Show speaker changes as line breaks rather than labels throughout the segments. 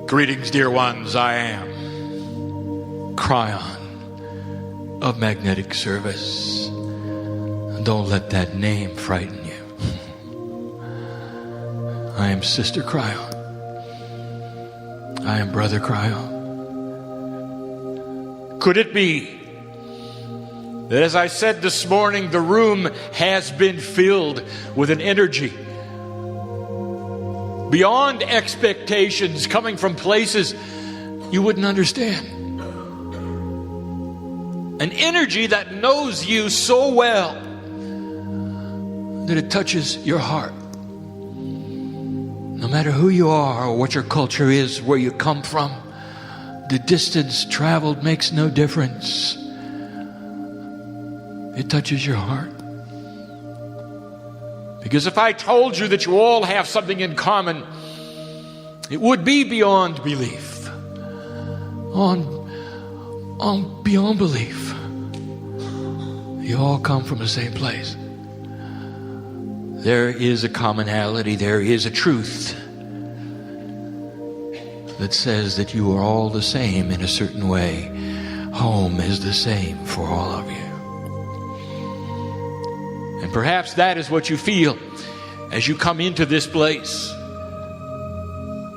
Greetings, dear ones. I am Kryon of Magnetic Service. Don't let that name frighten you. I am Sister Kryon. I am Brother Kryon. Could it be that, as I said this morning, the room has been filled with an energy beyond expectations, coming from places you wouldn't understand? An energy that knows you so well that it touches your heart. No matter who you are or what your culture is, where you come from, the distance traveled makes no difference. It touches your heart. Because if I told you that you all have something in common, it would be beyond belief. Beyond belief. You all come from the same place. There is a commonality, there is a truth that says that you are all the same in a certain way. Home is the same for all of you. And perhaps that is what you feel as you come into this place,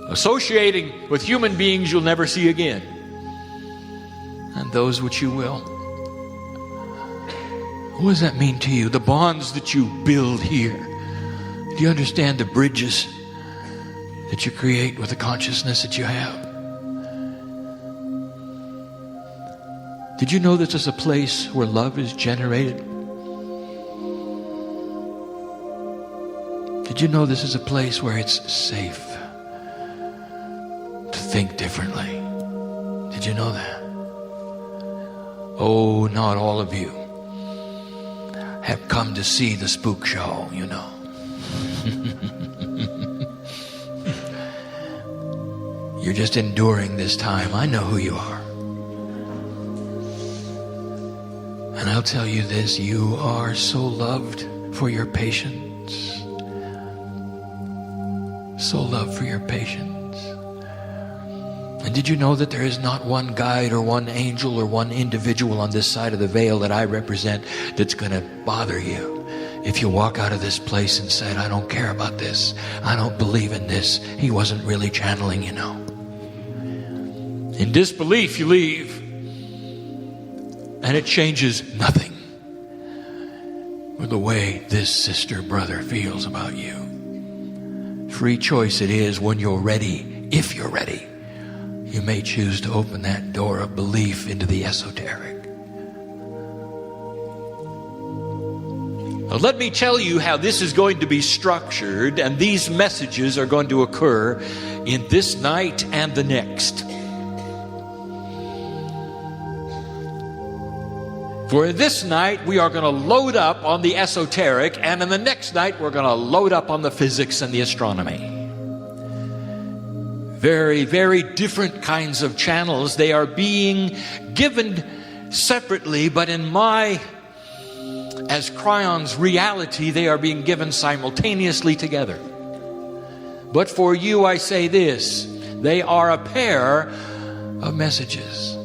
associating with human beings you'll never see again, and those which you will. What does that mean to you? The bonds that you build here. Do you understand the bridges that you create with the consciousness that you have? Did you know this is a place where love is generated? Did you know this is a place where it's safe to think differently? Did you know that? Oh, not all of you have come to see the spook show, you know. You're just enduring this time. I know who you are. And I'll tell you this, you are so loved for your patience. So loved for your patience. And did you know that there is not one guide or one angel or one individual on this side of the veil that I represent that's going to bother you? If you walk out of this place and said, I don't care about this, I don't believe in this, he wasn't really channeling, you know. In disbelief you leave, and it changes nothing with the way this sister brother feels about you. Free choice it is when you're ready. If you're ready, you may choose to open that door of belief into the esoteric. Now, let me tell you how this is going to be structured, and these messages are going to occur in this night and the next. For this night, we are going to load up on the esoteric, and in the next night, we're going to load up on the physics and the astronomy. Very, very different kinds of channels. They are being given separately, but as Kryon's reality, they are being given simultaneously together. But for you, I say this, they are a pair of messages.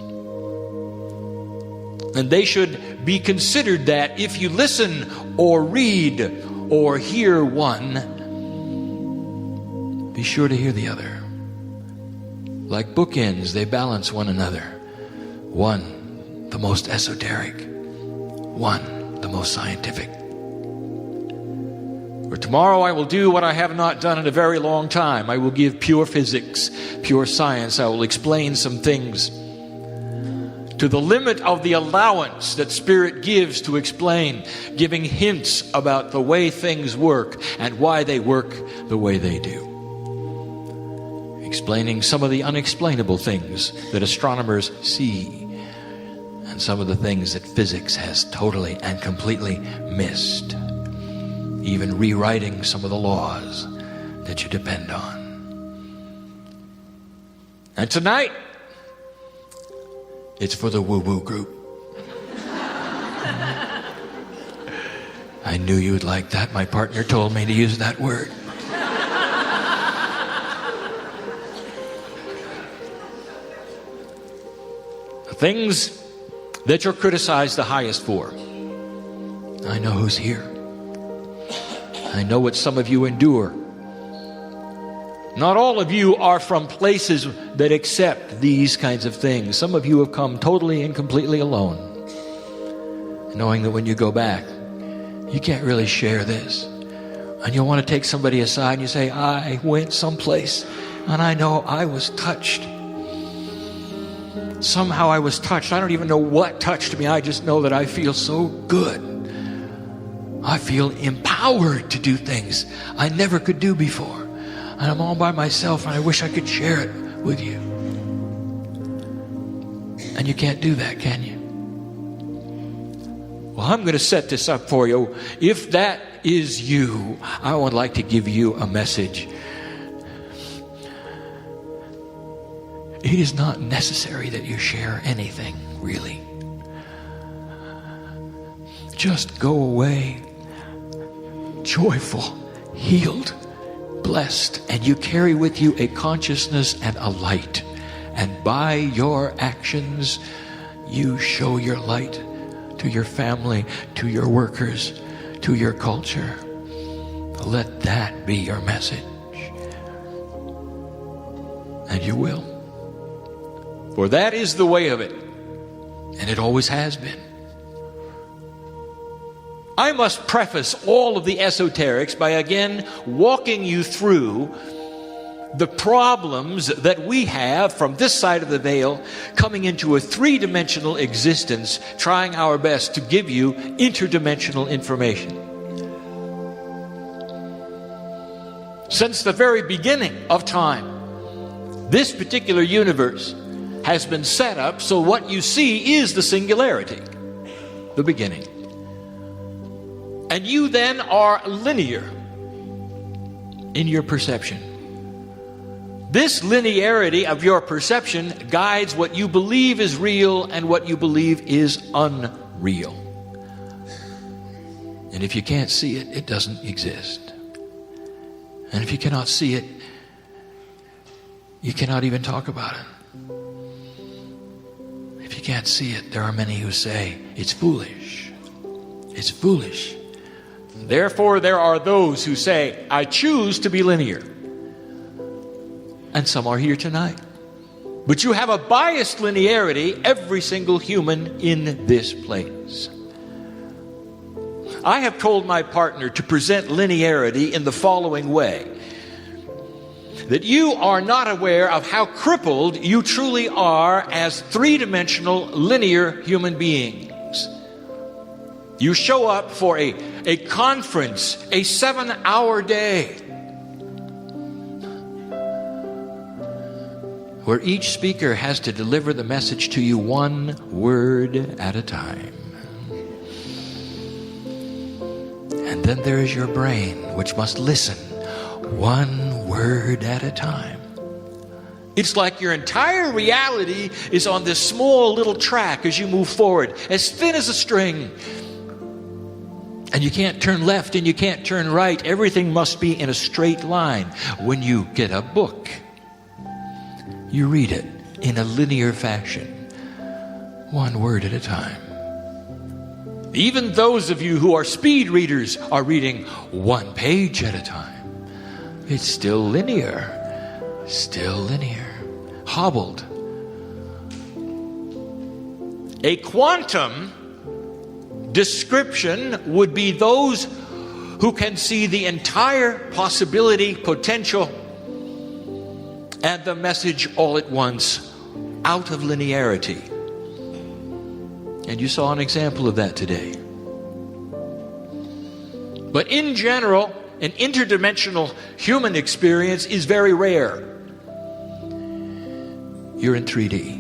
And they should be considered that if you listen or read or hear one, be sure to hear the other. Like bookends, they balance one another. One, the most esoteric. One, the most scientific. For tomorrow I will do what I have not done in a very long time. I will give pure physics, pure science. I will explain some things to the limit of the allowance that Spirit gives to explain, giving hints about the way things work and why they work the way they do. Explaining some of the unexplainable things that astronomers see and some of the things that physics has totally and completely missed. Even rewriting some of the laws that you depend on. And tonight, it's for the woo-woo group. I knew you would like that. My partner told me to use that word. things that you're criticized the highest for. I know who's here. I know what some of you endure. Not all of you are from places that accept these kinds of things. Some of you have come totally and completely alone, knowing that when you go back, you can't really share this. And you'll want to take somebody aside and you say, I went someplace and I know I was touched. Somehow I was touched. I don't even know what touched me. I just know that I feel so good. I feel empowered to do things I never could do before. And I'm all by myself and I wish I could share it with you. And you can't do that, can you? Well, I'm going to set this up for you. If that is you, I would like to give you a message. It is not necessary that you share anything, really. Just go away joyful, healed, blessed, and you carry with you a consciousness and a light. And by your actions, you show your light to your family, to your workers, to your culture. Let that be your message. And you will. For that is the way of it. And it always has been. I must preface all of the esoterics by again walking you through the problems that we have from this side of the veil, coming into a three-dimensional existence, trying our best to give you interdimensional information. Since the very beginning of time, this particular universe has been set up so what you see is the singularity, the beginning. And you then are linear in your perception. This linearity of your perception guides what you believe is real and what you believe is unreal. And if you can't see it, it doesn't exist. And if you cannot see it, you cannot even talk about it. If you can't see it, there are many who say, it's foolish. It's foolish. Therefore, there are those who say, I choose to be linear. And some are here tonight. But you have a biased linearity, every single human in this place. I have told my partner to present linearity in the following way. That you are not aware of how crippled you truly are as three-dimensional linear human beings. You show up for a conference, a 7-hour day, where each speaker has to deliver the message to you one word at a time. And then there is your brain, which must listen one word at a time. It's like your entire reality is on this small little track as you move forward, as thin as a string. And you can't turn left and you can't turn right. Everything must be in a straight line. When you get a book, you read it in a linear fashion, one word at a time. Even those of you who are speed readers are reading one page at a time. It's still linear, hobbled. A quantum description would be those who can see the entire possibility, potential, and the message all at once, out of linearity. And you saw an example of that today. But in general, an interdimensional human experience is very rare. You're in 3D.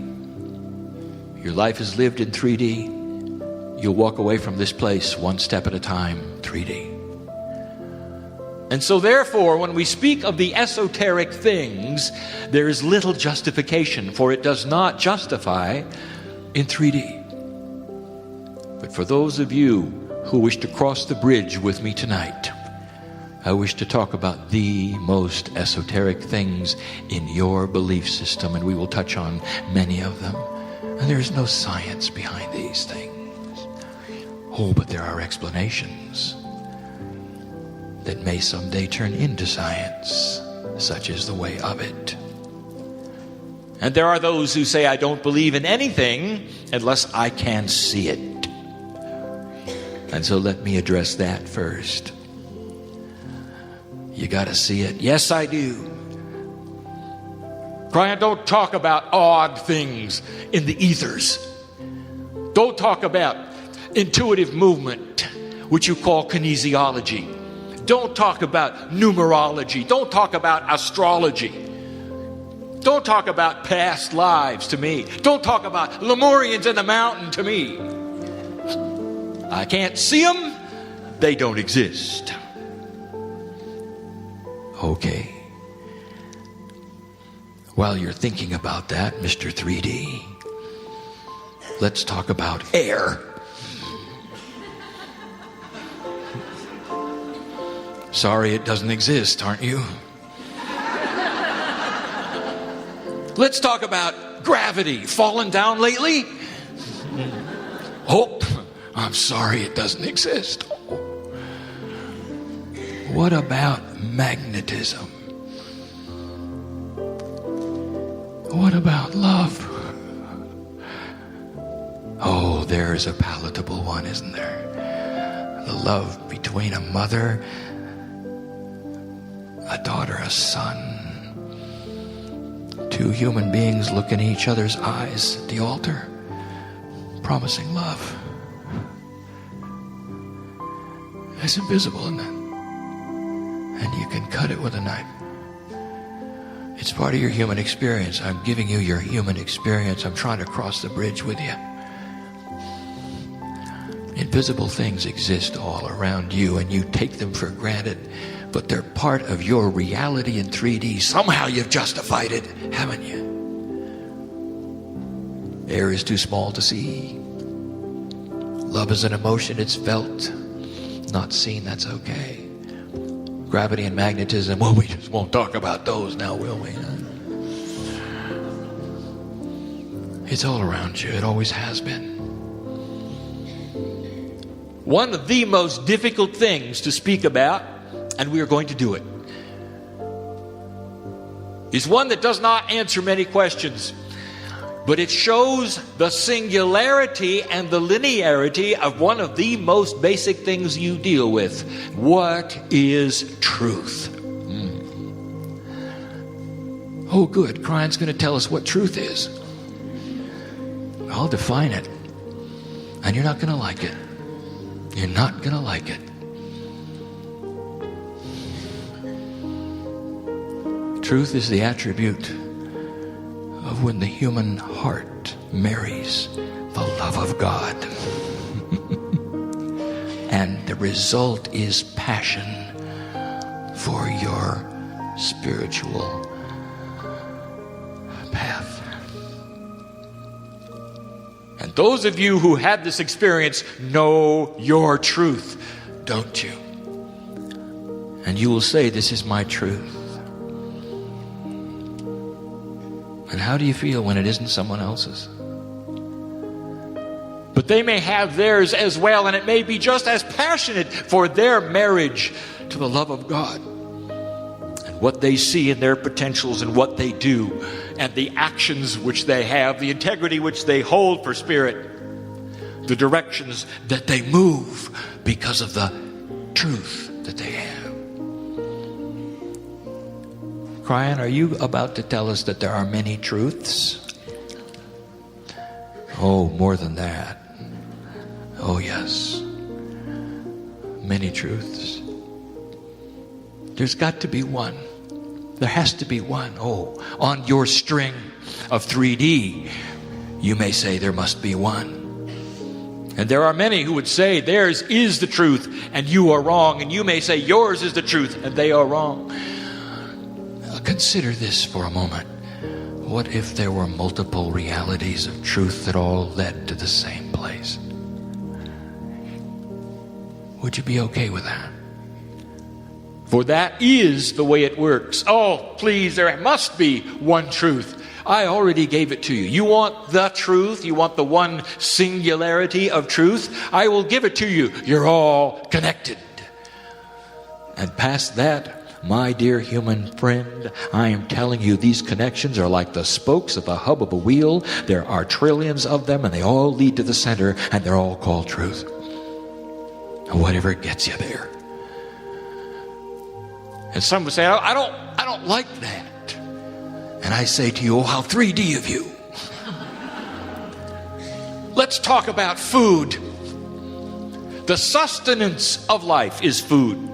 Your life is lived in 3D. You'll walk away from this place one step at a time, 3D. And so therefore, when we speak of the esoteric things, there is little justification, for it does not justify in 3D. But for those of you who wish to cross the bridge with me tonight, I wish to talk about the most esoteric things in your belief system, and we will touch on many of them. And there's no science behind these things. Oh, but there are explanations that may someday turn into science. Such is the way of it. And there are those who say, I don't believe in anything unless I can see it. And so let me address that first. You got to see it. Yes, I do. Kryon, don't talk about odd things in the ethers. Don't talk about intuitive movement, which you call kinesiology. Don't talk about numerology. Don't talk about astrology. Don't talk about past lives to me. Don't talk about Lemurians in the mountain to me. I can't see them. They don't exist. Okay. While you're thinking about that, Mr. 3D, let's talk about air. Sorry it doesn't exist, aren't you? Let's talk about gravity. Fallen down lately? Oh, I'm sorry it doesn't exist. What about magnetism? What about love? Oh, there's a palatable one, isn't there? The love between a mother, a daughter, a son. Two human beings look in each other's eyes at the altar, promising love. It's invisible, isn't it? And you can cut it with a knife. It's part of your human experience. I'm giving you your human experience. I'm trying to cross the bridge with you. Invisible things exist all around you, and you take them for granted, but they're part of your reality in 3D. Somehow you've justified it, haven't you? Air is too small to see. Love is an emotion, it's felt, not seen, that's okay. Gravity and magnetism, well, we just won't talk about those now, will we? It's all around you, it always has been. One of the most difficult things to speak about, and we are going to do it, is one that does not answer many questions, but it shows the singularity and the linearity of one of the most basic things you deal with. What is truth? Oh, good. Kryon's going to tell us what truth is. I'll define it, and you're not going to like it. You're not going to like it. Truth is the attribute of when the human heart marries the love of God. And the result is passion for your spiritual path. And those of you who had this experience know your truth, don't you? And you will say, this is my truth. And how do you feel when it isn't someone else's? But they may have theirs as well, and it may be just as passionate for their marriage to the love of God. And what they see in their potentials and what they do, and the actions which they have, the integrity which they hold for spirit, the directions that they move because of the truth that they have. Kryon, are you about to tell us that there are many truths? Oh, more than that. Oh, yes. Many truths. There's got to be one. There has to be one. Oh, on your string of 3D, you may say there must be one. And there are many who would say theirs is the truth and you are wrong. And you may say yours is the truth and they are wrong. Consider this for a moment. What if there were multiple realities of truth that all led to the same place? Would you be okay with that? For that is the way it works. Oh, please, there must be one truth. I already gave it to you. You want the truth? You want the one singularity of truth? I will give it to you. You're all connected. And past that, my dear human friend, I am telling you, these connections are like the spokes of the hub of a wheel. There are trillions of them, and they all lead to the center, and they're all called truth. And whatever gets you there. And some would say, I don't like that. And I say to you, oh, how 3D of you. Let's talk about food. The sustenance of life is food.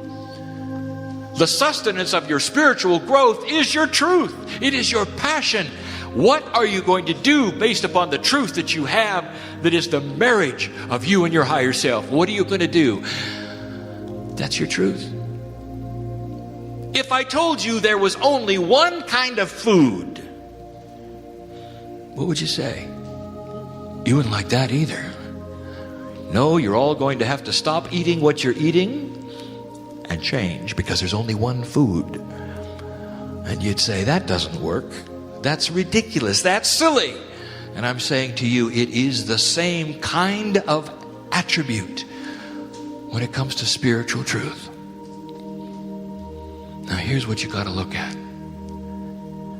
The sustenance of your spiritual growth is your truth. It is your passion. What are you going to do based upon the truth that you have that is the marriage of you and your higher self? What are you going to do? That's your truth. If I told you there was only one kind of food, what would you say? You wouldn't like that either. No, you're all going to have to stop eating what you're eating and change, because there's only one food. And you'd say, that doesn't work. That's ridiculous. That's silly. And I'm saying to you, it is the same kind of attribute when it comes to spiritual truth. Now here's what you got to look at.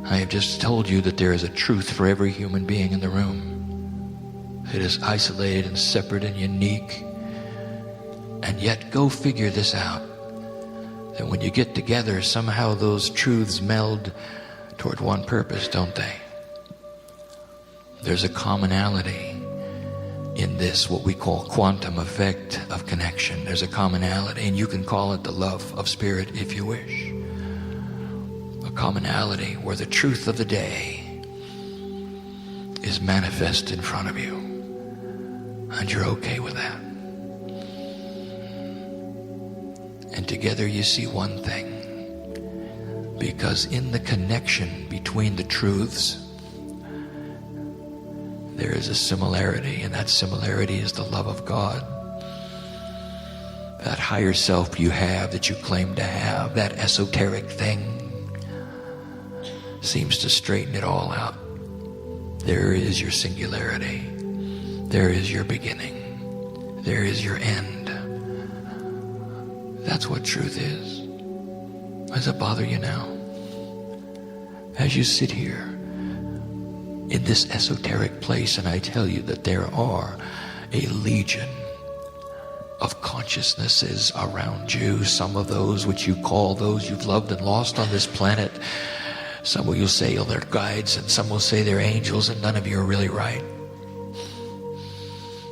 I have just told you that there is a truth for every human being in the room. It is isolated and separate and unique. And yet go figure this out. That when you get together, somehow those truths meld toward one purpose, don't they? There's a commonality in this, what we call quantum effect of connection. There's a commonality, and you can call it the love of spirit if you wish. A commonality where the truth of the day is manifest in front of you, and you're okay with that. And together you see one thing, because in the connection between the truths, there is a similarity, and that similarity is the love of God. That higher self you have, that you claim to have, that esoteric thing, seems to straighten it all out. There is your singularity. There is your beginning. There is your end. That's what truth is. Does it bother you now? As you sit here in this esoteric place, and I tell you that there are a legion of consciousnesses around you, some of those which you call those you've loved and lost on this planet. Some of you say they're guides, and some will say they're angels, and none of you are really right.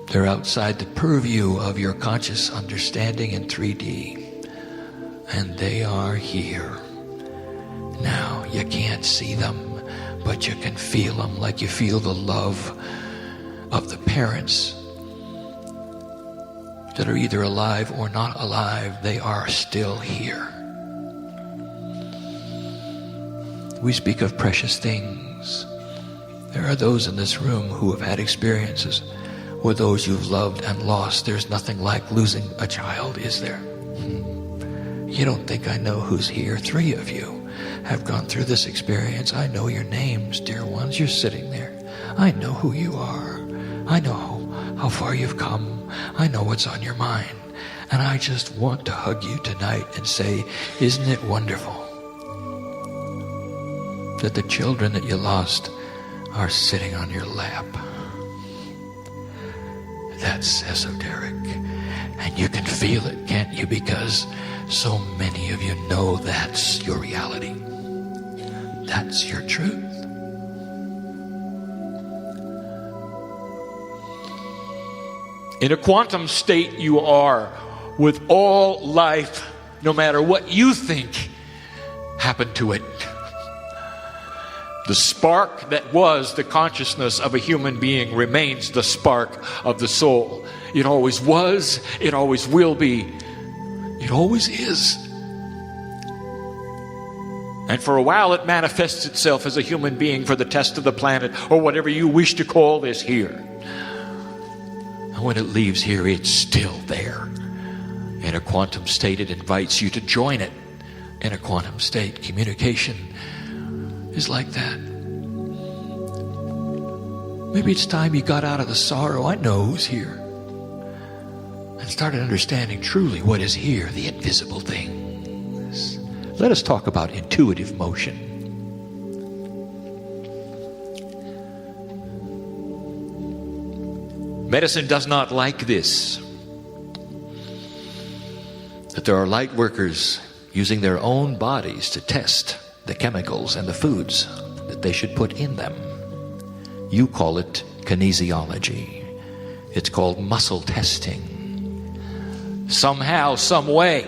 They're outside the purview of your conscious understanding in 3D. And they are here. Now, you can't see them, but you can feel them, like you feel the love of the parents that are either alive or not alive. They are still here. We speak of precious things. There are those in this room who have had experiences, or those you've loved and lost. There's nothing like losing a child, is there? You don't think I know who's here? 3 of you have gone through this experience. I know your names, dear ones. You're sitting there. I know who you are. I know how far you've come. I know what's on your mind. And I just want to hug you tonight and say, isn't it wonderful that the children that you lost are sitting on your lap? That's esoteric. And you can feel it, can't you? Because so many of you know that's your reality. That's your truth. In a quantum state you are with all life, no matter what you think happened to it. The spark that was the consciousness of a human being remains the spark of the soul. It always was, it always will be, it always is. And for a while it manifests itself as a human being for the test of the planet, or whatever you wish to call this here. And when it leaves here, it's still there. In a quantum state, it invites you to join it. In a quantum state, communication is like that. Maybe it's time you got out of the sorrow, I know who's here, and started understanding truly what is here, the invisible things. Let us talk about intuitive motion. Medicine does not like this, that there are light workers using their own bodies to test the chemicals and the foods that they should put in them. You call it kinesiology. It's called muscle testing. Somehow, some way,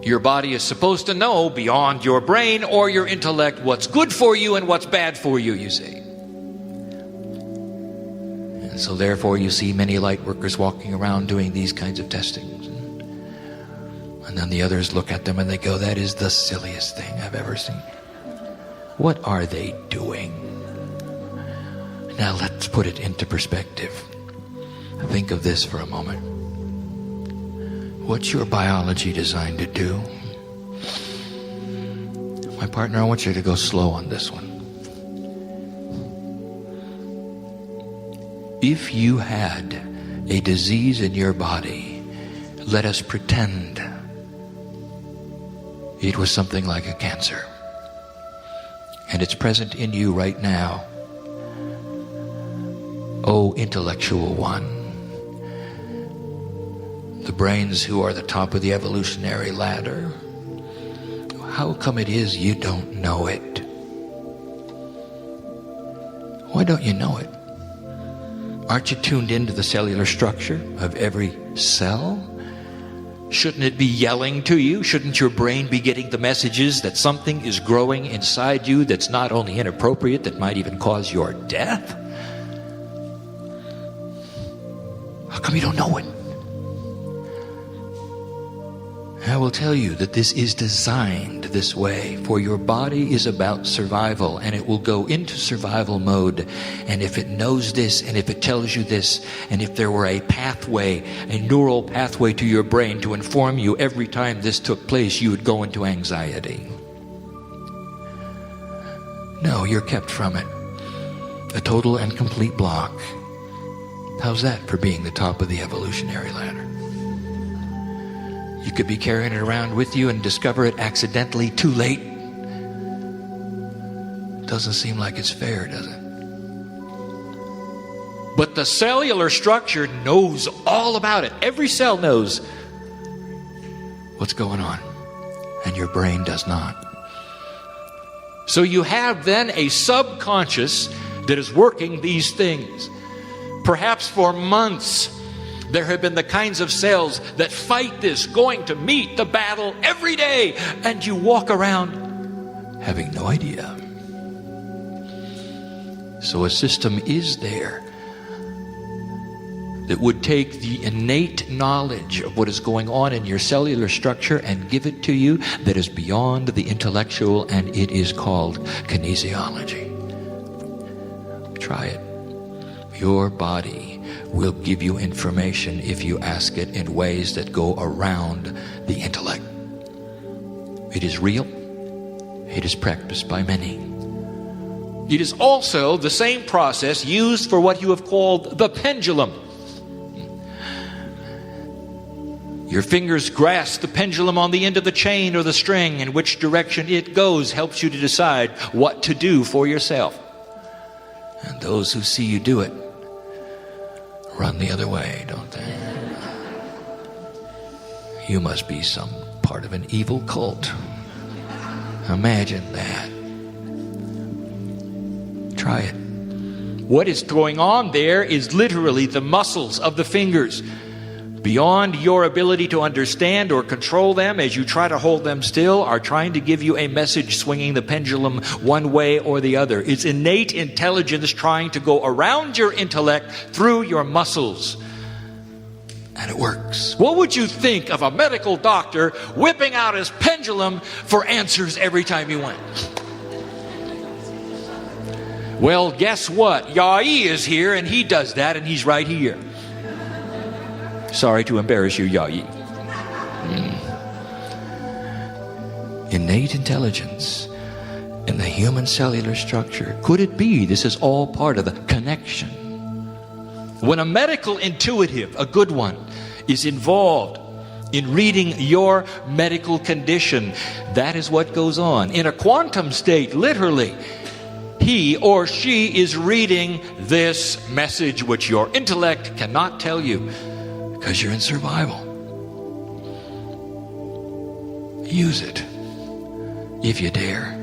your body is supposed to know beyond your brain or your intellect what's good for you and what's bad for you, you see. And so therefore you see many light workers walking around doing these kinds of testings. And then the others look at them and they go, that is the silliest thing I've ever seen. What are they doing? Now let's put it into perspective. Think of this for a moment. What's your biology designed to do? My partner, I want you to go slow on this one. If you had a disease in your body, let us pretend it was something like a cancer, and it's present in you right now. Oh, intellectual one, the brains who are the top of the evolutionary ladder, how come it is you don't know it? Why don't you know it? Aren't you tuned into the cellular structure of every cell? Shouldn't it be yelling to you? Shouldn't your brain be getting the messages that something is growing inside you that's not only inappropriate, that might even cause your death? How come you don't know it? I will tell you that this is designed this way, for your body is about survival, and it will go into survival mode. And if it knows this, and if it tells you this, and if there were a pathway, a neural pathway to your brain to inform you every time this took place, you would go into anxiety. No, you're kept from it. A total and complete block. How's that for being the top of the evolutionary ladder? You could be carrying it around with you and discover it accidentally too late. Doesn't seem like it's fair, does it? But the cellular structure knows all about it. Every cell knows what's going on, and your brain does not. So you have then a subconscious that is working these things. Perhaps for months, there have been the kinds of cells that fight this, going to meet the battle every day, and you walk around having no idea. So a system is there that would take the innate knowledge of what is going on in your cellular structure and give it to you that is beyond the intellectual, and it is called kinesiology. Try it. Your body will give you information if you ask it in ways that go around the intellect. It is real. It is practiced by many. It is also the same process used for what you have called the pendulum. Your fingers grasp the pendulum on the end of the chain or the string, and which direction it goes helps you to decide what to do for yourself. And those who see you do it run the other way, don't they? You must be some part of an evil cult. Imagine that. Try it. What is going on there is literally the muscles of the fingers, beyond your ability to understand or control them, as you try to hold them still, are trying to give you a message swinging the pendulum one way or the other. It's innate intelligence trying to go around your intellect through your muscles. And it works. What would you think of a medical doctor whipping out his pendulum for answers every time he went? Well, guess what? Yai is here, and he does that, and he's right here. Sorry to embarrass you, Yai. Innate intelligence in the human cellular structure. Could it be this is all part of the connection? When a medical intuitive, a good one, is involved in reading your medical condition, that is what goes on. In a quantum state, literally, he or she is reading this message which your intellect cannot tell you because you're in survival. Use it if you dare.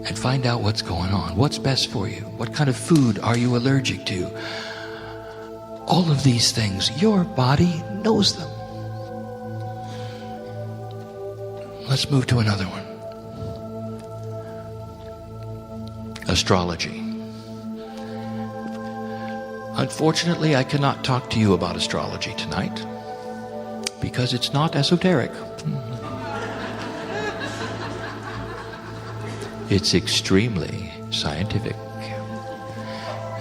And find out what's going on. What's best for you? What kind of food are you allergic to? All of these things, your body knows them. Let's move to another one. Astrology. Unfortunately, I cannot talk to you about astrology tonight because it's not esoteric. It's extremely scientific.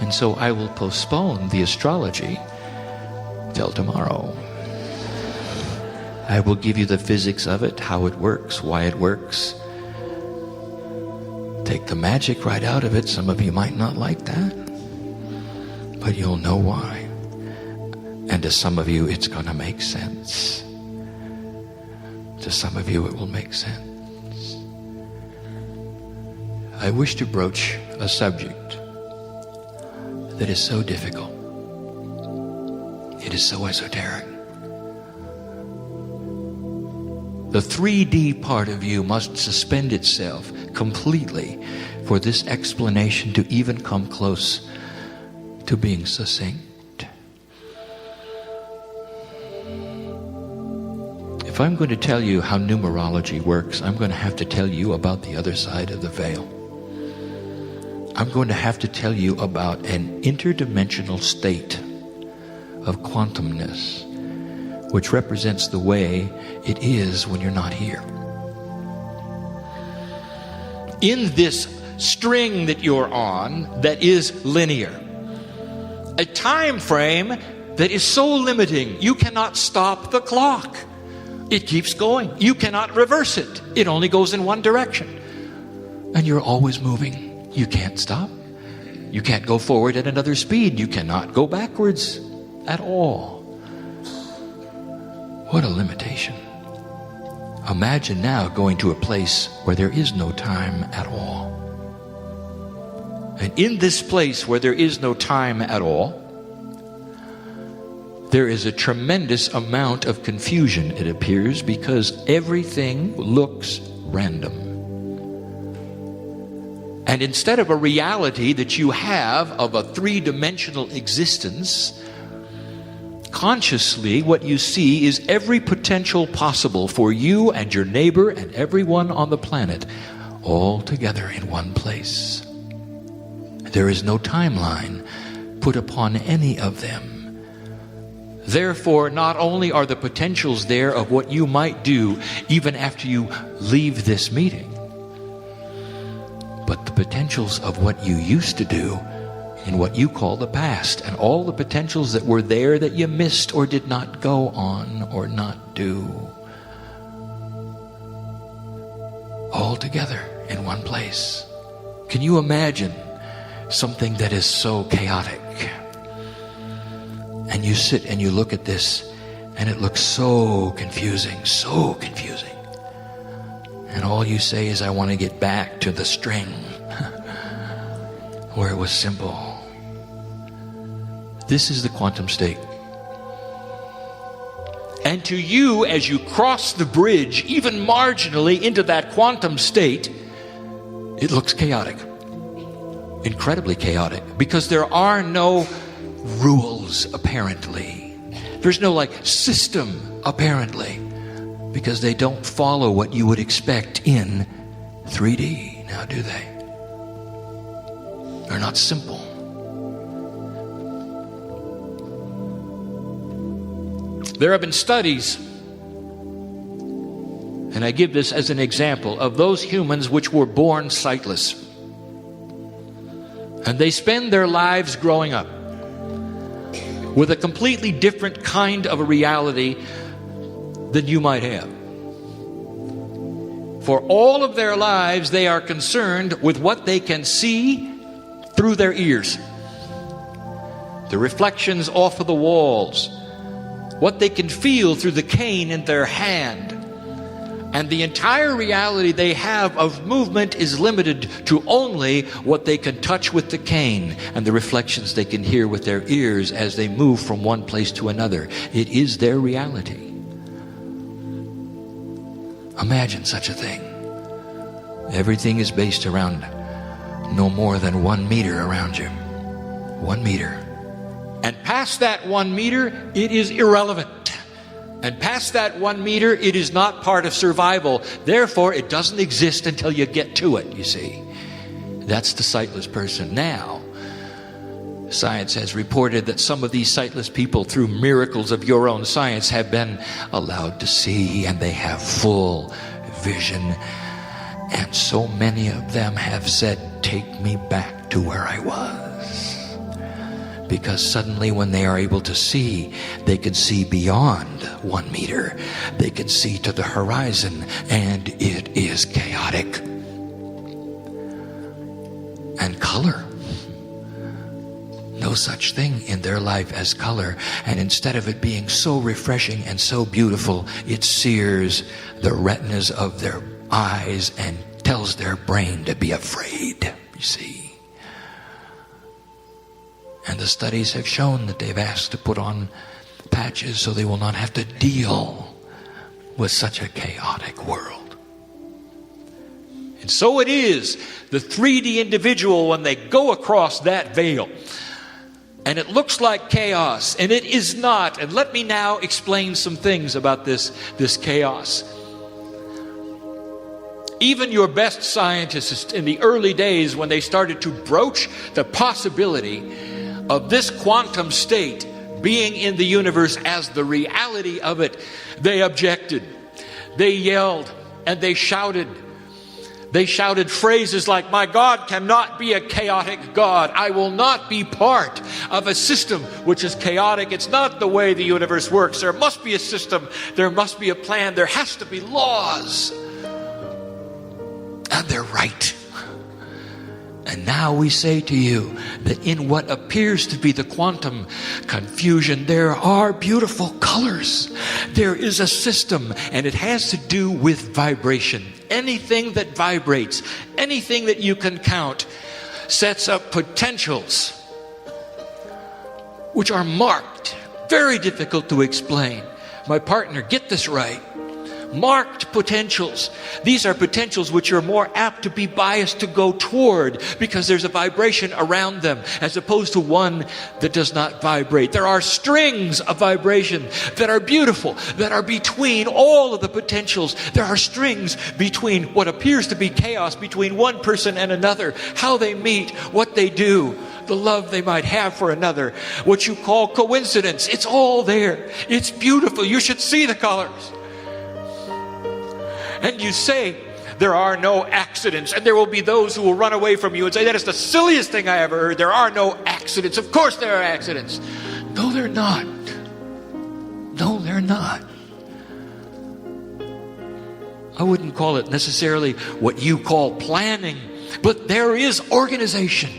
And so I will postpone the astrology till tomorrow. I will give you the physics of it, how it works, why it works. Take the magic right out of it. Some of you might not like that, but you'll know why. And to some of you, it's going to make sense. To some of you, it will make sense. I wish to broach a subject that is so difficult. It is so esoteric. The 3D part of you must suspend itself completely for this explanation to even come close to being succinct. If I'm going to tell you how numerology works, I'm going to have to tell you about the other side of the veil. I'm going to have to tell you about an interdimensional state of quantumness, which represents the way it is when you're not here. In this string that you're on that is linear, a time frame that is so limiting, you cannot stop the clock. It keeps going. You cannot reverse it. It only goes in one direction. And you're always moving. You can't stop. You can't go forward at another speed. You cannot go backwards at all. What a limitation. Imagine now going to a place where there is no time at all. And in this place where there is no time at all, there is a tremendous amount of confusion, it appears, because everything looks random. And instead of a reality that you have of a three-dimensional existence, consciously what you see is every potential possible for you and your neighbor and everyone on the planet, all together in one place. There is no timeline put upon any of them. Therefore, not only are the potentials there of what you might do even after you leave this meeting, but the potentials of what you used to do in what you call the past, and all the potentials that were there that you missed or did not go on or not do, all together in one place. Can you imagine something that is so chaotic? And you sit and you look at this and it looks so confusing, so confusing. And all you say is, I want to get back to the string where it was simple. This is the quantum state. And to you, as you cross the bridge, even marginally into that quantum state, it looks chaotic. Incredibly chaotic. Because there are no rules, apparently. There's no system, apparently. Because they don't follow what you would expect in 3D. Now, do they? They're not simple. There have been studies, and I give this as an example, of those humans which were born sightless. And they spend their lives growing up with a completely different kind of a reality than you might have. For all of their lives, they are concerned with what they can see through their ears. The reflections off of the walls. What they can feel through the cane in their hand. And the entire reality they have of movement is limited to only what they can touch with the cane and the reflections they can hear with their ears as they move from one place to another. It is their reality. Imagine such a thing. Everything is based around no more than 1 meter around you. 1 meter. And past that 1 meter, it is irrelevant. And past that 1 meter, it is not part of survival. Therefore, it doesn't exist until you get to it, you see. That's the sightless person. Now, science has reported that some of these sightless people, through miracles of your own science, have been allowed to see, and they have full vision. And so many of them have said, "Take me back to where I was." Because suddenly when they are able to see, they can see beyond 1 meter. They can see to the horizon, and it is chaotic. And color. No such thing in their life as color. And instead of it being so refreshing and so beautiful, it sears the retinas of their eyes and tells their brain to be afraid, you see. And the studies have shown that they've asked to put on patches so they will not have to deal with such a chaotic world. And so it is, the 3D individual, when they go across that veil, and it looks like chaos, and it is not. And let me now explain some things about this chaos. Even your best scientists in the early days, when they started to broach the possibility of this quantum state being in the universe as the reality of it, they objected. They yelled and they shouted. They shouted phrases like, "My God cannot be a chaotic God. I will not be part of a system which is chaotic. It's not the way the universe works. There must be a system. There must be a plan. There has to be laws." And they're right. And now we say to you that in what appears to be the quantum confusion, there are beautiful colors. There is a system, and it has to do with vibration. Anything that vibrates, anything that you can count, sets up potentials which are marked, very difficult to explain. My partner, get this right. Marked potentials. These are potentials which are more apt to be biased to go toward because there's a vibration around them as opposed to one that does not vibrate. There are strings of vibration that are beautiful, that are between all of the potentials. There are strings between what appears to be chaos between one person and another, how they meet, what they do, the love they might have for another, what you call coincidence. It's all there. It's beautiful. You should see the colors. And you say, there are no accidents. And there will be those who will run away from you and say, that is the silliest thing I ever heard. There are no accidents. Of course there are accidents. No, they're not. No, they're not. I wouldn't call it necessarily what you call planning, but there is organization.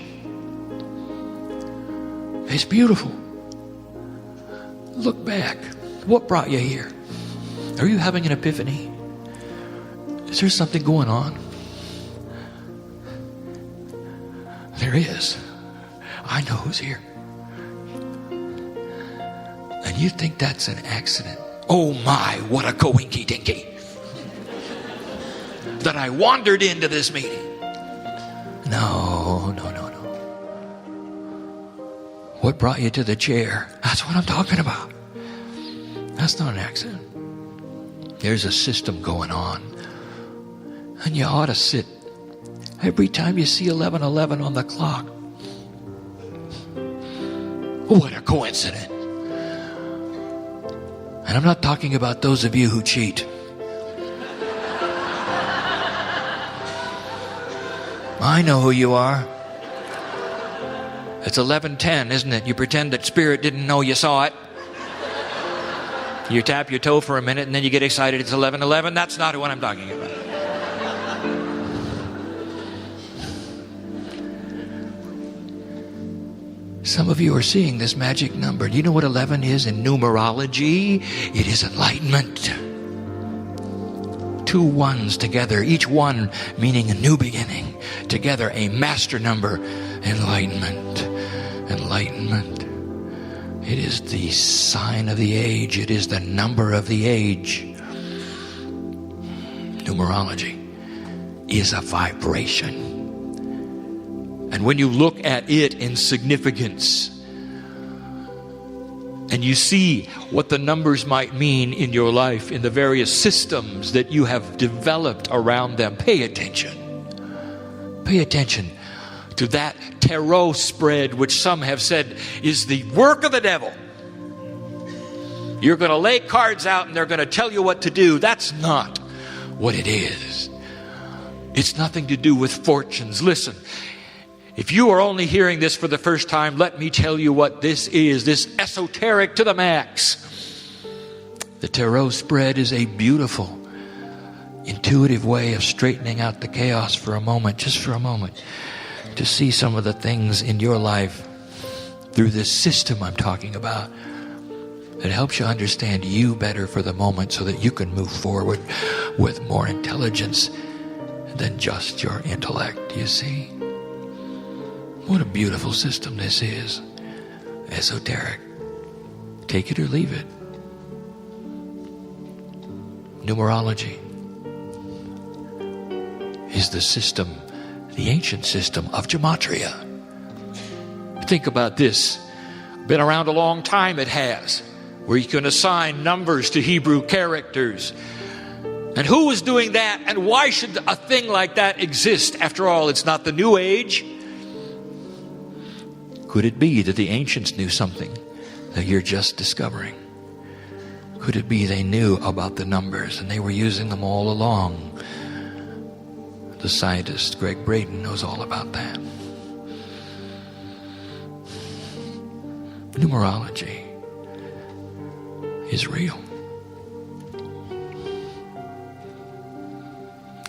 It's beautiful. Look back. What brought you here? Are you having an epiphany? Is there something going on? There is. I know who's here. And you think that's an accident? Oh my, what a coinky dinky. That I wandered into this meeting. No. What brought you to the chair? That's what I'm talking about. That's not an accident. There's a system going on. And you ought to sit every time you see 11:11 on the clock. What a coincidence. And I'm not talking about those of you who cheat. I know who you are. It's 11:10, isn't it? You pretend that Spirit didn't know you saw it. You tap your toe for a minute and then you get excited. It's 11:11. That's not what I'm talking about. Some of you are seeing this magic number. Do you know what 11 is in numerology? It is enlightenment. 2 ones together, each one meaning a new beginning. Together, a master number, enlightenment. Enlightenment. It is the sign of the age. It is the number of the age. Numerology is a vibration. And when you look at it in significance, and you see what the numbers might mean in your life, in the various systems that you have developed around them, pay attention. Pay attention to that tarot spread, which some have said is the work of the devil. You're going to lay cards out and they're going to tell you what to do. That's not what it is. It's nothing to do with fortunes. Listen, if you are only hearing this for the first time, let me tell you what this is. This esoteric to the max. The tarot spread is a beautiful, intuitive way of straightening out the chaos for a moment, just for a moment, to see some of the things in your life through this system I'm talking about. It helps you understand you better for the moment so that you can move forward with more intelligence than just your intellect, you see. What a beautiful system this is. Esoteric. Take it or leave it. Numerology is the system, the ancient system of gematria. Think about this. Been around a long time, it has, where you can assign numbers to Hebrew characters. And who was doing that, and why should a thing like that exist? After all, it's not the New Age. Could it be that the ancients knew something that you're just discovering? Could it be they knew about the numbers and they were using them all along? The scientist Greg Braden knows all about that. Numerology is real.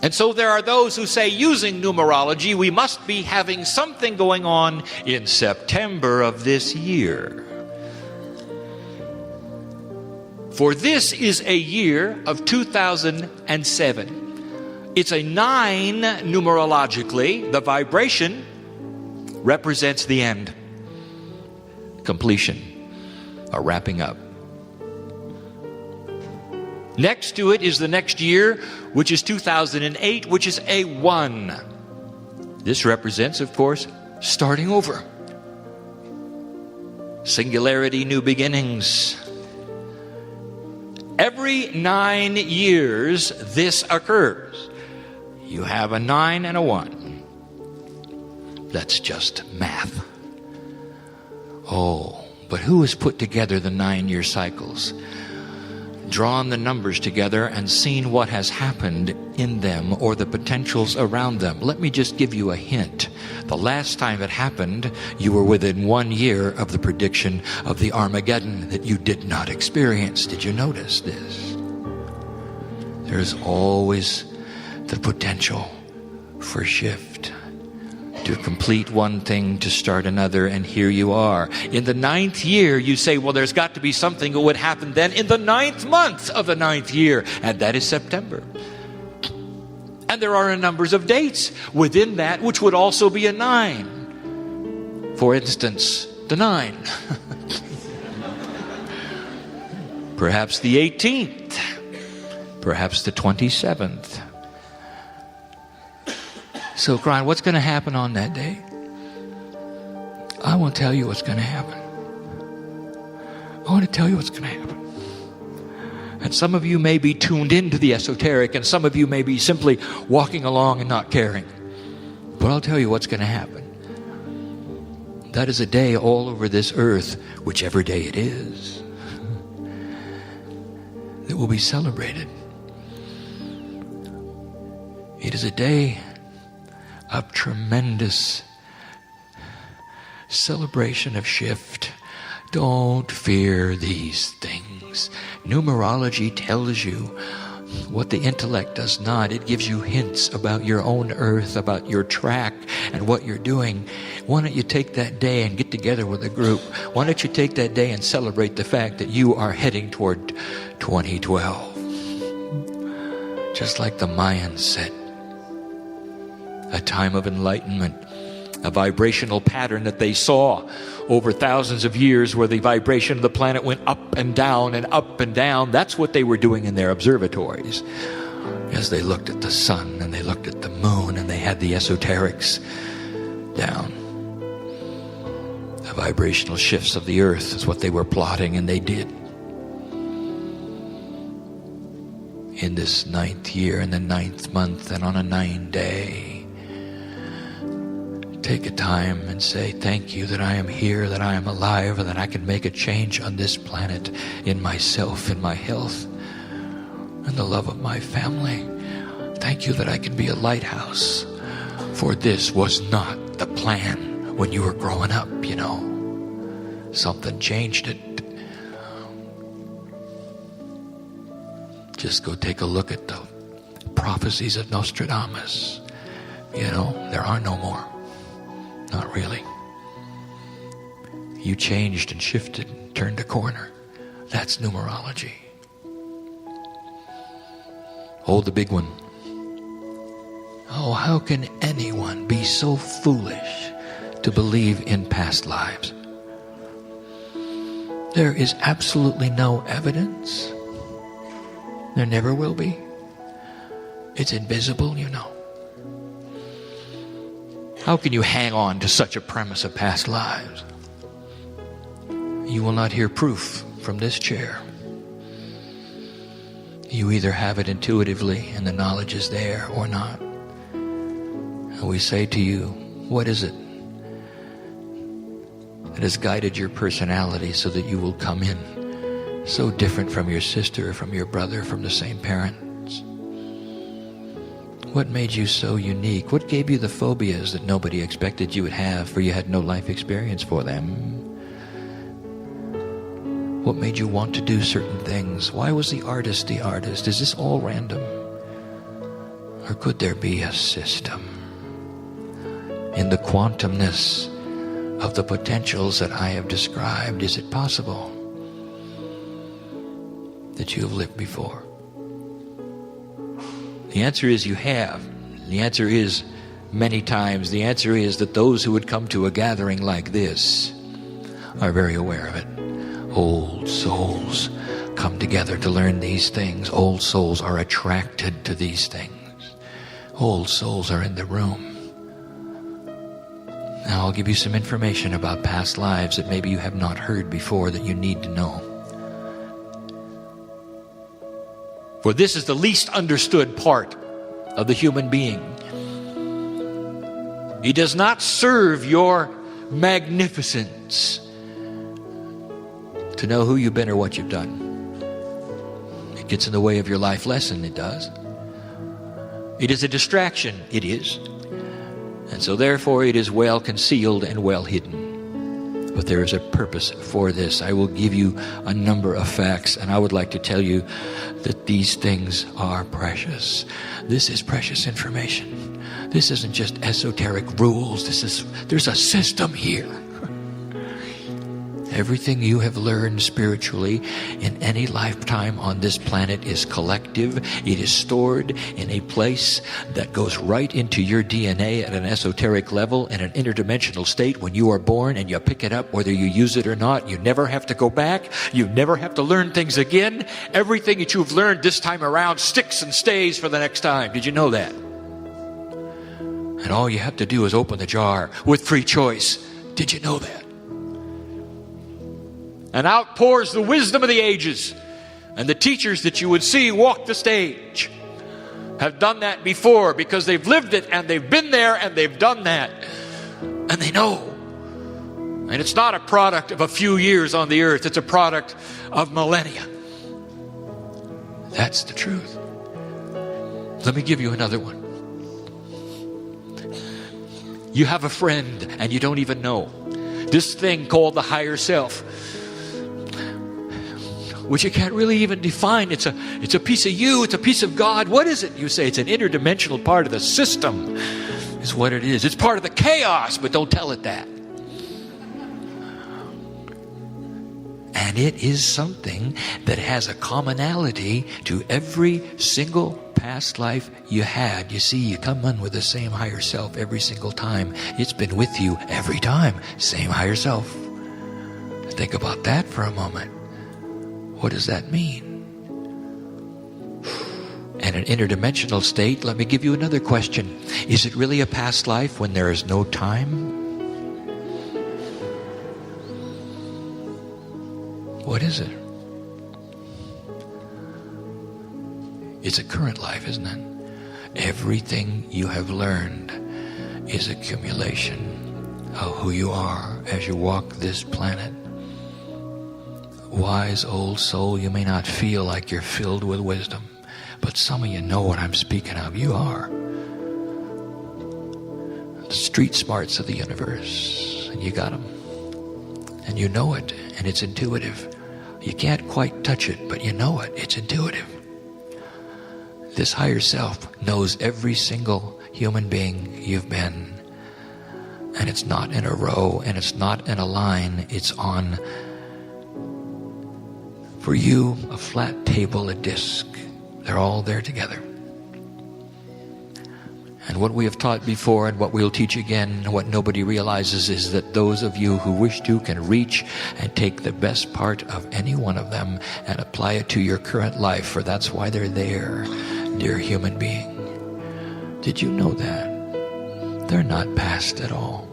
And so there are those who say, using numerology, we must be having something going on in September of this year. For this is a year of 2007. It's a 9 numerologically. The vibration represents the end, completion, a wrapping up. Next to it is the next year, which is 2008, which is a 1. This represents, of course, starting over. Singularity, new beginnings. Every 9 years, this occurs. You have a 9 and a 1. That's just math. Oh, but who has put together the 9-year cycles? Drawn the numbers together and seen what has happened in them or the potentials around them. Let me just give you a hint. The last time it happened, you were within 1 year of the prediction of the Armageddon that you did not experience. Did you notice this? There's always the potential for shift. To complete one thing, to start another, and here you are. In the 9th year, you say, well, there's got to be something that would happen then in the 9th month of the 9th year, and that is September. And there are a number of dates within that which would also be a 9. For instance, the 9. Perhaps the 18th. Perhaps the 27th. So, Kryon, what's going to happen on that day? I won't tell you what's going to happen. I want to tell you what's going to happen. And some of you may be tuned into the esoteric, and some of you may be simply walking along and not caring. But I'll tell you what's going to happen. That is a day all over this earth, whichever day it is, that will be celebrated. It is a day of tremendous celebration of shift. Don't fear these things. Numerology tells you what the intellect does not. It gives you hints about your own earth, about your track and what you're doing. Why don't you take that day and get together with a group? Why don't you take that day and celebrate the fact that you are heading toward 2012? Just like the Mayans said, a time of enlightenment, a vibrational pattern that they saw over thousands of years where the vibration of the planet went up and down and up and down. That's what they were doing in their observatories as they looked at the sun and they looked at the moon and they had the esoterics down. The vibrational shifts of the earth is what they were plotting, and they did. In this 9th year, in the 9th month, and on a 9-day, take a time and say, thank you that I am here, that I am alive, and that I can make a change on this planet, in myself, in my health, and the love of my family. Thank you that I can be a lighthouse, for this was not the plan when you were growing up, you know. Something changed it. Just go take a look at the prophecies of Nostradamus. You know, there are no more. Not really. You changed and shifted and turned a corner. That's numerology. Oh, the big one. Oh, how can anyone be so foolish to believe in past lives? There is absolutely no evidence. There never will be. It's invisible, you know. How can you hang on to such a premise of past lives? You will not hear proof from this chair. You either have it intuitively and the knowledge is there or not. And we say to you, what is it that has guided your personality so that you will come in so different from your sister, from your brother, from the same parents? What made you so unique? What gave you the phobias that nobody expected you would have, for you had no life experience for them? What made you want to do certain things? Why was the artist the artist? Is this all random? Or could there be a system? In the quantumness of the potentials that I have described, is it possible that you have lived before? The answer is you have. The answer is many times. The answer is that those who would come to a gathering like this are very aware of it. Old souls come together to learn these things. Old souls are attracted to these things. Old souls are in the room. Now I'll give you some information about past lives that maybe you have not heard before that you need to know. For this is the least understood part of the human being. He does not serve your magnificence to know who you've been or what you've done. It gets in the way of your life lesson, it does. It is a distraction, it is. And so therefore it is well concealed and well hidden. But there is a purpose for this. I will give you a number of facts, and I would like to tell you that these things are precious. This is precious information. This isn't just esoteric rules. There's a system here. Everything you have learned spiritually in any lifetime on this planet is collective. It is stored in a place that goes right into your DNA at an esoteric level, in an interdimensional state when you are born, and you pick it up whether you use it or not. You never have to go back. You never have to learn things again. Everything that you've learned this time around sticks and stays for the next time. Did you know that? And all you have to do is open the jar with free choice. Did you know that? And out pours the wisdom of the ages. And the teachers that you would see walk the stage have done that before, because they've lived it and they've been there and they've done that. And they know. And it's not a product of a few years on the earth. It's a product of millennia. That's the truth. Let me give you another one. You have a friend and you don't even know. This thing called the higher self. which you can't really even define. It's a piece of you. It's a piece of God. What is it? You say it's an interdimensional part of the system is what it is. It's part of the chaos, but don't tell it that. And it is something that has a commonality to every single past life you had. You see, you come in with the same higher self every single time. It's been with you every time. Same higher self. Think about that for a moment. What does that mean? And an interdimensional state, let me give you another question. Is it really a past life when there is no time? What is it? It's a current life, isn't it? Everything you have learned is accumulation of who you are as you walk this planet. Wise old soul, you may not feel like you're filled with wisdom, but some of you know what I'm speaking of. You are. The street smarts of the universe, and you got them. And you know it, and it's intuitive. You can't quite touch it, but you know it. It's intuitive. This higher self knows every single human being you've been. And it's not in a row, and it's not in a line. It's on, for you, a flat table, a disc. They're all there together. And what we have taught before and what we'll teach again, and what nobody realizes, is that those of you who wish to can reach and take the best part of any one of them and apply it to your current life, for that's why they're there, dear human being. Did you know that? They're not past at all.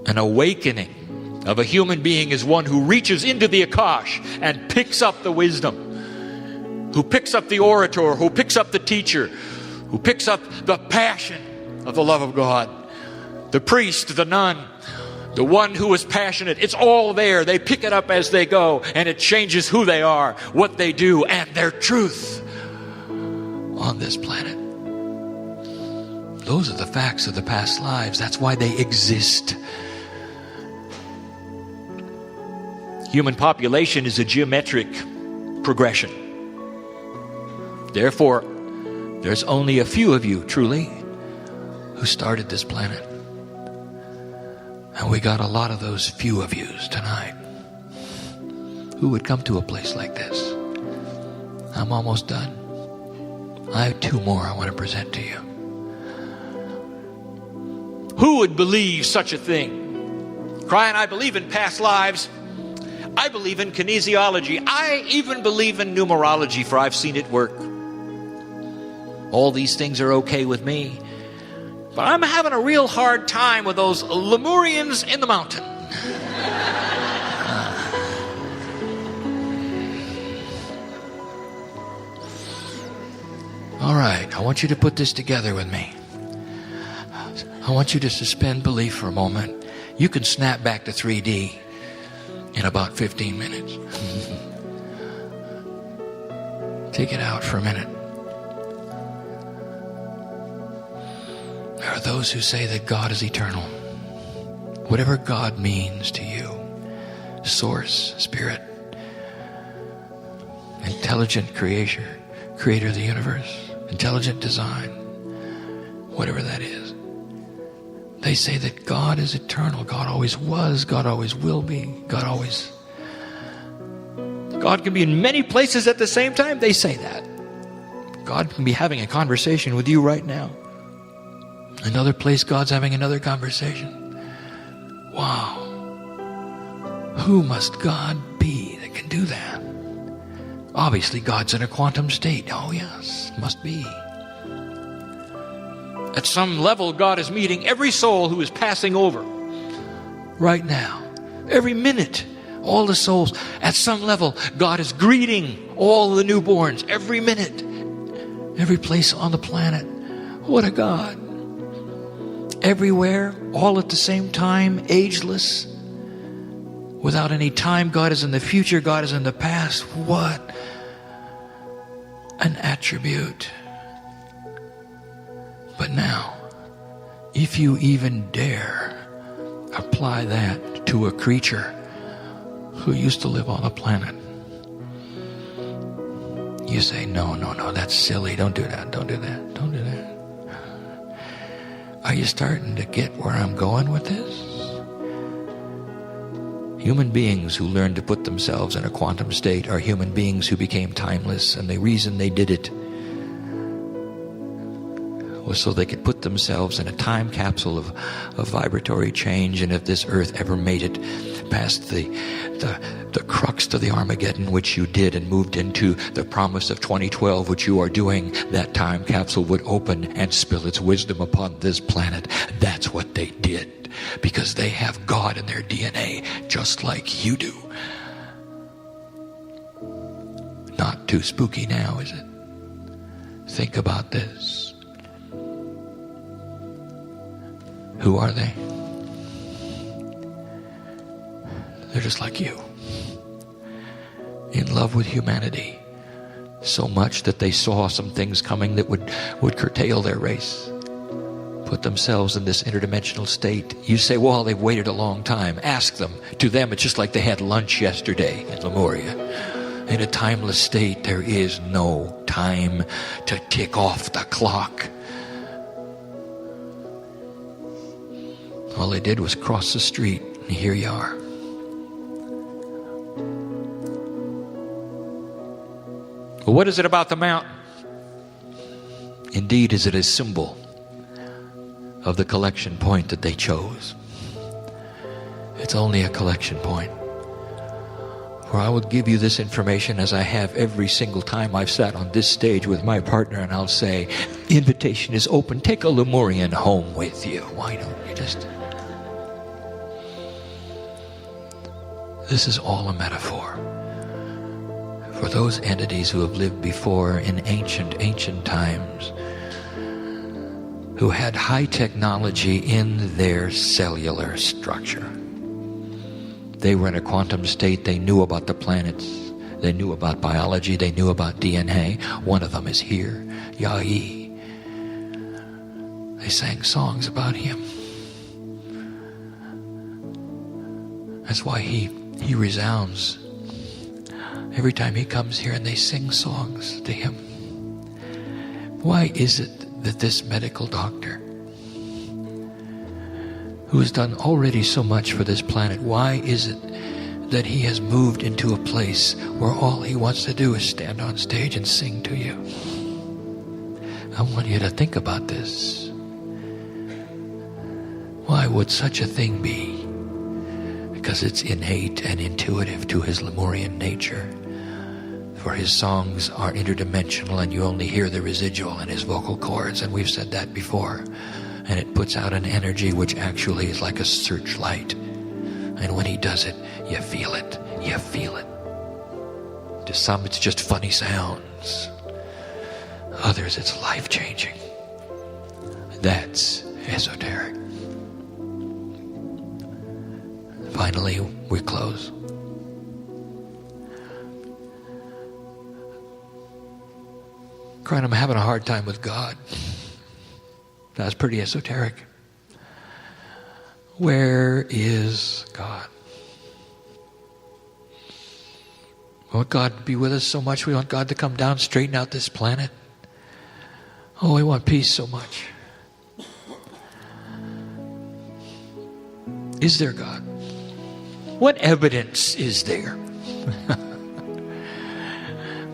An awakening of a human being is one who reaches into the Akash and picks up the wisdom, who picks up the orator, who picks up the teacher, who picks up the passion of the love of God. The priest, the nun, the one who is passionate, it's all there. They pick it up as they go, and it changes who they are, what they do, and their truth on this planet. Those are the facts of the past lives. That's why they exist. Human population is a geometric progression. Therefore, there's only a few of you, truly, who started this planet. And we got a lot of those few of yous tonight. Who would come to a place like this? I'm almost done. I have two more I want to present to you. Who would believe such a thing? Kryon, I believe in past lives. I believe in kinesiology. I even believe in numerology, for I've seen it work. All these things are okay with me. But I'm having a real hard time with those Lemurians in the mountain. All right, I want you to put this together with me. I want you to suspend belief for a moment. You can snap back to 3D in about 15 minutes. Take it out for a minute. There are those who say that God is eternal. Whatever God means to you, source, spirit, intelligent creator of the universe, intelligent design, whatever that is. They say that God is eternal. God always was. God always will be. God can be in many places at the same time. They say that. God can be having a conversation with you right now. Another place, God's having another conversation. Wow. Who must God be that can do that? Obviously, God's in a quantum state. Oh, yes, must be. At some level, God is meeting every soul who is passing over right now. Every minute, all the souls. At some level, God is greeting all the newborns every minute. Every place on the planet. What a God. Everywhere, all at the same time, ageless. Without any time, God is in the future, God is in the past. What an attribute. But now, if you even dare apply that to a creature who used to live on a planet. You say, no, that's silly. Don't do that. Don't do that. Don't do that. Are you starting to get where I'm going with this? Human beings who learned to put themselves in a quantum state are human beings who became timeless, and the reason they did it was so they could put themselves in a time capsule of vibratory change. And if this earth ever made it past the crux to the Armageddon, which you did, and moved into the promise of 2012, which you are doing, that time capsule would open and spill its wisdom upon this planet. That's what they did, because they have God in their DNA, just like you do. Not too spooky now, is it? Think about this. Who are they? They're just like you. In love with humanity. So much that they saw some things coming that would curtail their race. Put themselves in this interdimensional state. You say, well, they've waited a long time. Ask them. To them, it's just like they had lunch yesterday in Lemuria. In a timeless state, there is no time to tick off the clock. All they did was cross the street, and here you are. Well, what is it about the mountain? Indeed, is it a symbol of the collection point that they chose? It's only a collection point. For I will give you this information as I have every single time I've sat on this stage with my partner, and I'll say, invitation is open. Take a Lemurian home with you. Why don't you just... This is all a metaphor for those entities who have lived before in ancient times, who had high technology in their cellular structure. They were in a quantum state. They knew about the planets. They knew about biology. They knew about DNA. One of them is here, Yahi. They sang songs about him. That's why he resounds every time he comes here, and they sing songs to him. Why is it that this medical doctor, who has done already so much for this planet, why is it that he has moved into a place where all he wants to do is stand on stage and sing to you? I want you to think about this. Why would such a thing be? Because it's innate and intuitive to his Lemurian nature. For his songs are interdimensional, and you only hear the residual in his vocal cords, and we've said that before. And it puts out an energy which actually is like a searchlight. And when he does it, you feel it. You feel it. To some, it's just funny sounds. Others, it's life-changing. That's esoteric. Finally, we close. Kryon, I'm having a hard time with God. That's pretty esoteric. Where is God? We want God to be with us so much. We want God to come down, straighten out this planet. Oh, we want peace so much. Is there God? What evidence is there?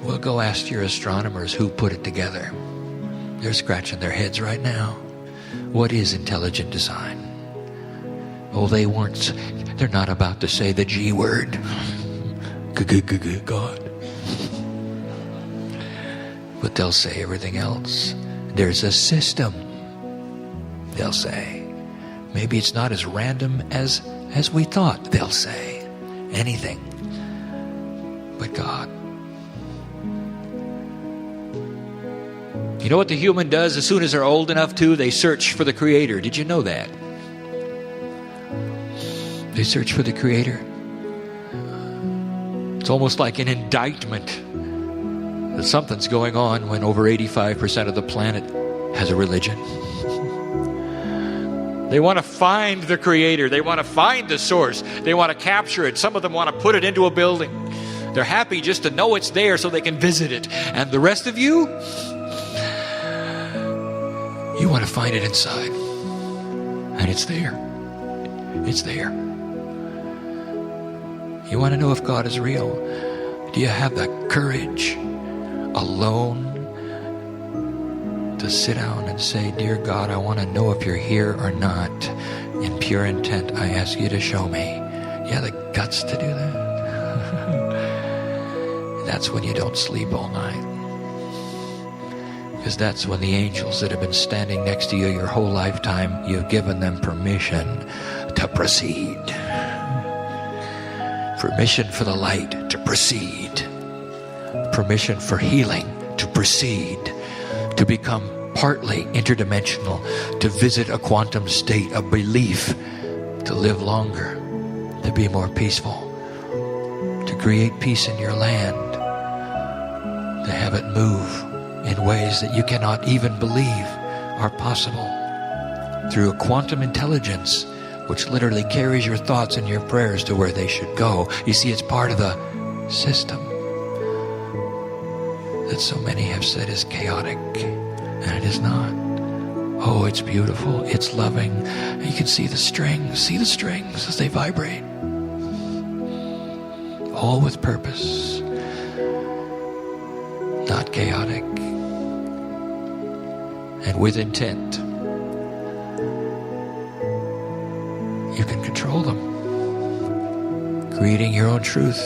Well, go ask your astronomers who put it together. They're scratching their heads right now. What is intelligent design? Oh, they're not about to say the G word. God. But they'll say everything else. There's a system, they'll say. Maybe it's not as random as we thought, they'll say. Anything but God. You know what the human does as soon as they're old enough to? They search for the Creator. Did you know that? They search for the Creator. It's almost like an indictment that something's going on when over 85% of the planet has a religion. They want to find the Creator. They want to find the source. They want to capture it. Some of them want to put it into a building. They're happy just to know it's there so they can visit it. And the rest of you, you want to find it inside. And it's there. It's there. You want to know if God is real? Do you have the courage alone to sit down and say, "Dear God, I want to know if you're here or not. In pure intent, I ask you to show me." You have the guts to do that? That's when you don't sleep all night. Because that's when the angels that have been standing next to you your whole lifetime, you've given them permission to proceed. Permission for the light to proceed. Permission for healing to proceed. To become partly interdimensional. To visit a quantum state of belief. To live longer. To be more peaceful. To create peace in your land. To have it move in ways that you cannot even believe are possible. Through a quantum intelligence which literally carries your thoughts and your prayers to where they should go. You see, it's part of the system that so many have said is chaotic, and it is not. Oh, it's beautiful, it's loving. And you can see the strings as they vibrate. All with purpose, not chaotic, and with intent. You can control them, creating your own truth,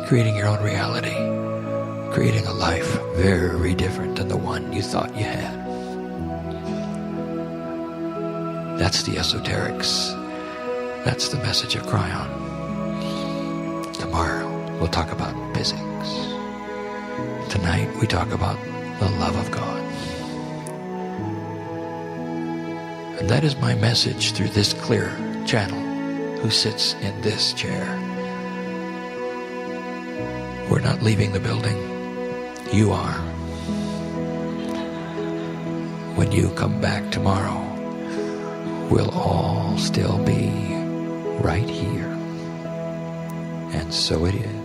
creating your own reality, creating a life very different than the one you thought you had. That's the esoterics. That's the message of Kryon. Tomorrow we'll talk about physics. Tonight we talk about the love of God. And that is my message through this clear channel who sits in this chair. We're not leaving the building. You are. When you come back tomorrow, we'll all still be right here. And so it is.